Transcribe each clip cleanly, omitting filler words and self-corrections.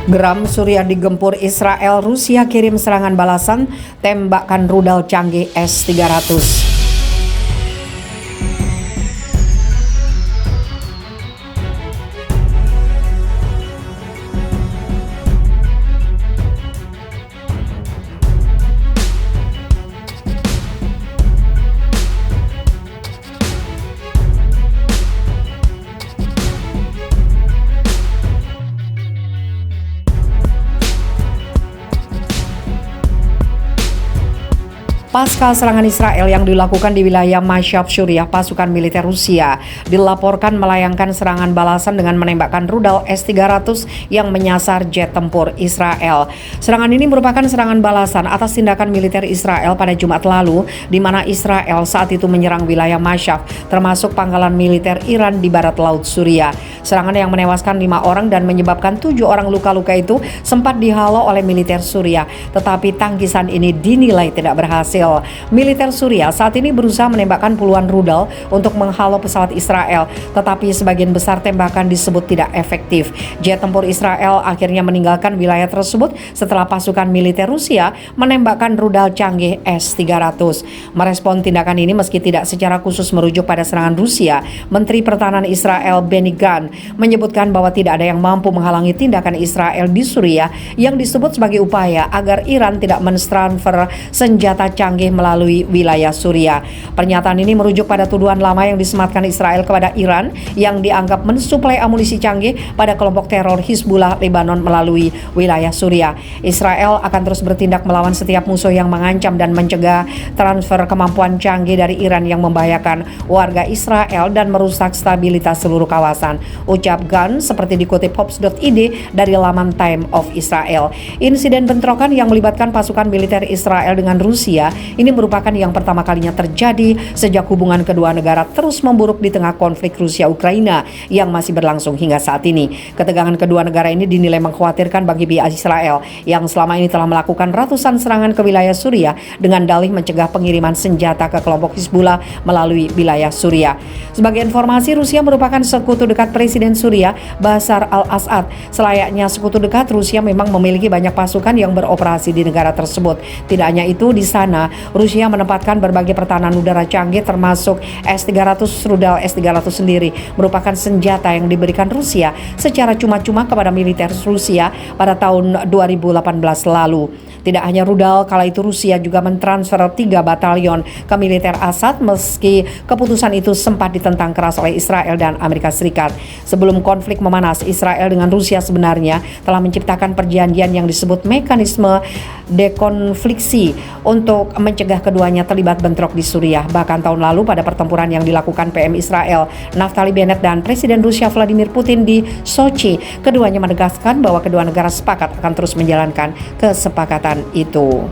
Geram Suriah digempur Israel, Rusia kirim serangan balasan, tembakan rudal canggih S-300. Pasca serangan Israel yang dilakukan di wilayah Mashhad Suriah, pasukan militer Rusia dilaporkan melayangkan serangan balasan dengan menembakkan rudal S-300 yang menyasar jet tempur Israel. Serangan ini merupakan serangan balasan atas tindakan militer Israel pada Jumat lalu, di mana Israel saat itu menyerang wilayah Mashhad, termasuk pangkalan militer Iran di barat laut Suriah. Serangan yang menewaskan 5 orang dan menyebabkan 7 orang luka-luka itu sempat dihalau oleh militer Suriah, tetapi tangkisan ini dinilai tidak berhasil. Militer Suriah saat ini berusaha menembakkan puluhan rudal untuk menghalau pesawat Israel, tetapi sebagian besar tembakan disebut tidak efektif. Jet tempur Israel akhirnya meninggalkan wilayah tersebut setelah pasukan militer Rusia menembakkan rudal canggih S-300. Merespon tindakan ini meski tidak secara khusus merujuk pada serangan Rusia, Menteri Pertahanan Israel Benny Gantz menyebutkan bahwa tidak ada yang mampu menghalangi tindakan Israel di Suriah yang disebut sebagai upaya agar Iran tidak mentransfer senjata canggih melalui wilayah Suriah. Pernyataan ini merujuk pada tuduhan lama yang disematkan Israel kepada Iran yang dianggap mensuplai amunisi canggih pada kelompok teror Hizbullah Lebanon melalui wilayah Suriah. Israel akan terus bertindak melawan setiap musuh yang mengancam dan mencegah transfer kemampuan canggih dari Iran yang membahayakan warga Israel dan merusak stabilitas seluruh kawasan, ucap Gantz seperti dikutip Hops.id dari laman Time of Israel. Insiden bentrokan yang melibatkan pasukan militer Israel dengan Rusia ini merupakan yang pertama kalinya terjadi sejak hubungan kedua negara terus memburuk di tengah konflik Rusia-Ukraina yang masih berlangsung hingga saat ini. Ketegangan kedua negara ini dinilai mengkhawatirkan bagi pihak Israel yang selama ini telah melakukan ratusan serangan ke wilayah Suriah dengan dalih mencegah pengiriman senjata ke kelompok Hizbullah melalui wilayah Suriah. Sebagai informasi, Rusia merupakan sekutu dekat Presiden Suriah Bashar al-Assad. Selayaknya sekutu dekat, Rusia memang memiliki banyak pasukan yang beroperasi di negara tersebut. Tidak hanya itu, di sana Rusia menempatkan berbagai pertahanan udara canggih termasuk S-300. Rudal S-300 sendiri merupakan senjata yang diberikan Rusia secara cuma-cuma kepada militer Rusia pada tahun 2018 lalu. Tidak hanya rudal, kala itu Rusia juga mentransfer 3 batalion ke militer Assad meski keputusan itu sempat ditentang keras oleh Israel dan Amerika Serikat. Sebelum konflik memanas, Israel dengan Rusia sebenarnya telah menciptakan perjanjian yang disebut mekanisme dekonfliksi untuk mencegah keduanya terlibat bentrok di Suriah. Bahkan tahun lalu pada pertempuran yang dilakukan PM Israel Naftali Bennett dan Presiden Rusia Vladimir Putin di Sochi, keduanya menegaskan bahwa kedua negara sepakat akan terus menjalankan kesepakatan itu.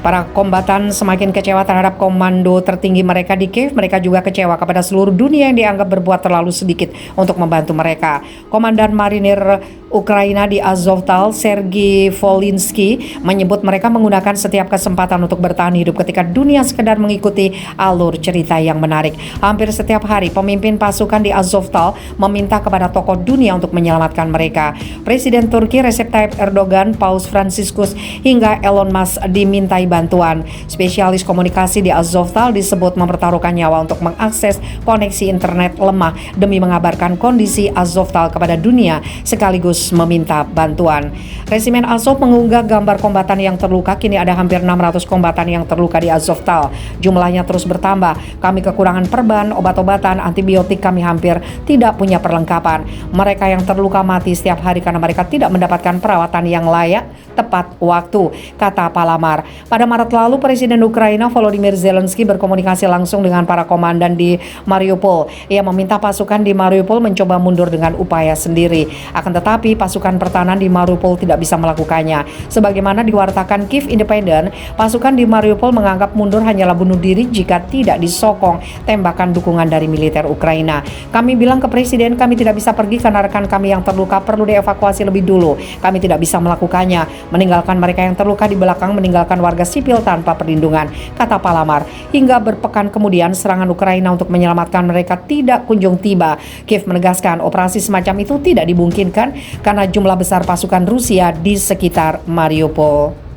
Para kombatan semakin kecewa terhadap komando tertinggi mereka di Kiev. Mereka juga kecewa kepada seluruh dunia yang dianggap berbuat terlalu sedikit untuk membantu mereka. Komandan Marinir Ukraina di Azovstal, Sergei Volinsky, menyebut mereka menggunakan setiap kesempatan untuk bertahan hidup ketika dunia sekedar mengikuti alur cerita yang menarik. Hampir setiap hari, pemimpin pasukan di Azovstal meminta kepada tokoh dunia untuk menyelamatkan mereka. Presiden Turki Recep Tayyip Erdogan, Paus Franciscus, hingga Elon Musk dimintai bantuan. Spesialis komunikasi di Azovstal disebut mempertaruhkan nyawa untuk mengakses koneksi internet lemah demi mengabarkan kondisi Azovstal kepada dunia sekaligus meminta bantuan. Resimen Azov mengunggah gambar kombatan yang terluka. Kini ada hampir 600 kombatan yang terluka di Azovstal. Jumlahnya terus bertambah. Kami kekurangan perban, obat-obatan, antibiotik, kami hampir tidak punya perlengkapan. Mereka yang terluka mati setiap hari karena mereka tidak mendapatkan perawatan yang layak tepat waktu, kata Palamar. Pada Maret lalu, Presiden Ukraina Volodymyr Zelensky berkomunikasi langsung dengan para komandan di Mariupol. Ia meminta pasukan di Mariupol mencoba mundur dengan upaya sendiri. Akan tetapi, pasukan pertahanan di Mariupol tidak bisa melakukannya. Sebagaimana diwartakan Kiev Independent, pasukan di Mariupol menganggap mundur hanyalah bunuh diri jika tidak disokong tembakan dukungan dari militer Ukraina. Kami bilang ke Presiden, kami tidak bisa pergi karena rekan kami yang terluka perlu dievakuasi lebih dulu. Kami tidak bisa melakukannya. Meninggalkan mereka yang terluka di belakang, meninggalkan warga sipil tanpa perlindungan, kata Palamar. Hingga berpekan kemudian serangan Ukraina untuk menyelamatkan mereka tidak kunjung tiba. Kiev menegaskan operasi semacam itu tidak dimungkinkan karena jumlah besar pasukan Rusia di sekitar Mariupol.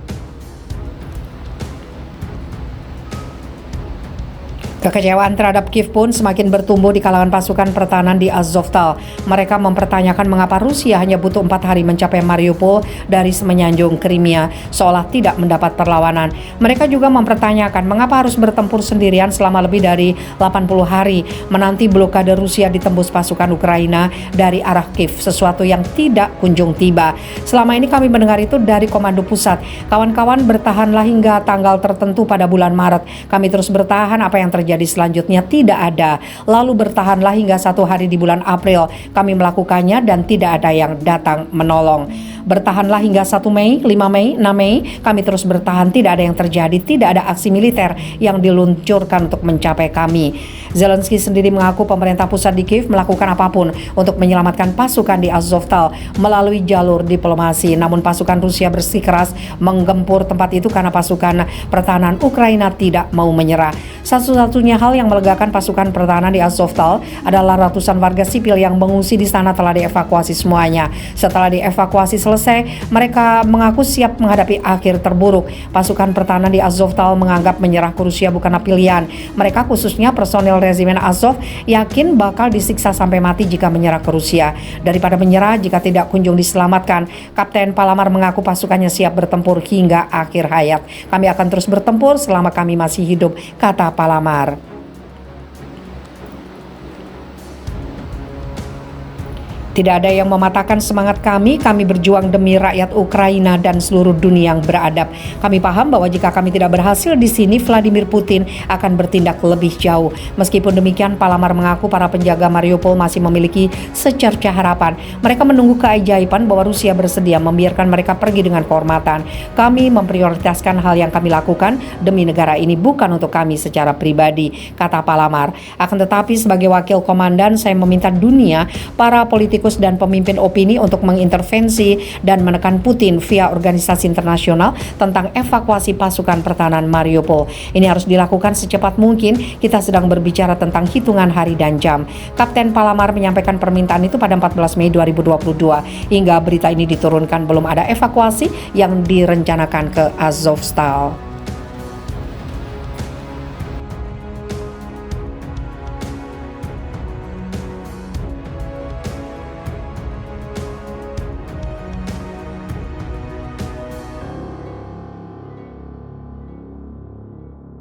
Kekecewaan terhadap Kiev pun semakin bertumbuh di kalangan pasukan pertahanan di Azovstal. Mereka mempertanyakan mengapa Rusia hanya butuh 4 hari mencapai Mariupol dari semenanjung Crimea, seolah tidak mendapat perlawanan. Mereka juga mempertanyakan mengapa harus bertempur sendirian selama lebih dari 80 hari menanti blokade Rusia ditembus pasukan Ukraina dari arah Kiev, sesuatu yang tidak kunjung tiba. Selama ini kami mendengar itu dari Komando Pusat. Kawan-kawan, bertahanlah hingga tanggal tertentu pada bulan Maret. Kami terus bertahan, apa yang terjadi selanjutnya tidak ada. Lalu bertahanlah hingga 1 hari di bulan April. Kami melakukannya dan tidak ada yang datang menolong. Bertahanlah hingga 1 Mei, 5 Mei, 6 Mei. Kami terus bertahan, tidak ada yang terjadi. Tidak ada aksi militer yang diluncurkan untuk mencapai kami. Zelensky sendiri mengaku pemerintah pusat di Kiev melakukan apapun untuk menyelamatkan pasukan di Azovstal melalui jalur diplomasi. Namun pasukan Rusia bersikeras menggempur tempat itu karena pasukan pertahanan Ukraina tidak mau menyerah. Satu-satunya hal yang melegakan pasukan pertahanan di Azovstal adalah ratusan warga sipil yang mengungsi di sana telah dievakuasi semuanya. Setelah dievakuasi selesai, mereka mengaku siap menghadapi akhir terburuk. Pasukan pertahanan di Azovstal menganggap menyerah ke Rusia bukanlah pilihan. Mereka, khususnya personel regimen Azov, yakin bakal disiksa sampai mati jika menyerah ke Rusia. Daripada menyerah jika tidak kunjung diselamatkan, Kapten Palamar mengaku pasukannya siap bertempur hingga akhir hayat. Kami akan terus bertempur selama kami masih hidup, kata Palamar. Tidak ada yang mematahkan semangat kami berjuang demi rakyat Ukraina dan seluruh dunia yang beradab. Kami paham bahwa jika kami tidak berhasil di sini, Vladimir Putin akan bertindak lebih jauh. Meskipun demikian, Palamar mengaku para penjaga Mariupol masih memiliki secerca harapan. Mereka menunggu keajaiban bahwa Rusia bersedia membiarkan mereka pergi dengan kehormatan. Kami memprioritaskan hal yang kami lakukan demi negara ini, bukan untuk kami secara pribadi, kata Palamar. Akan tetapi sebagai wakil komandan, saya meminta dunia, para politikus dan pemimpin opini untuk mengintervensi dan menekan Putin via organisasi internasional tentang evakuasi pasukan pertahanan Mariupol. Ini harus dilakukan secepat mungkin. Kita sedang berbicara tentang hitungan hari dan jam. Kapten Palamar menyampaikan permintaan itu pada 14 Mei 2022. Hingga berita ini diturunkan belum ada evakuasi yang direncanakan ke Azovstal.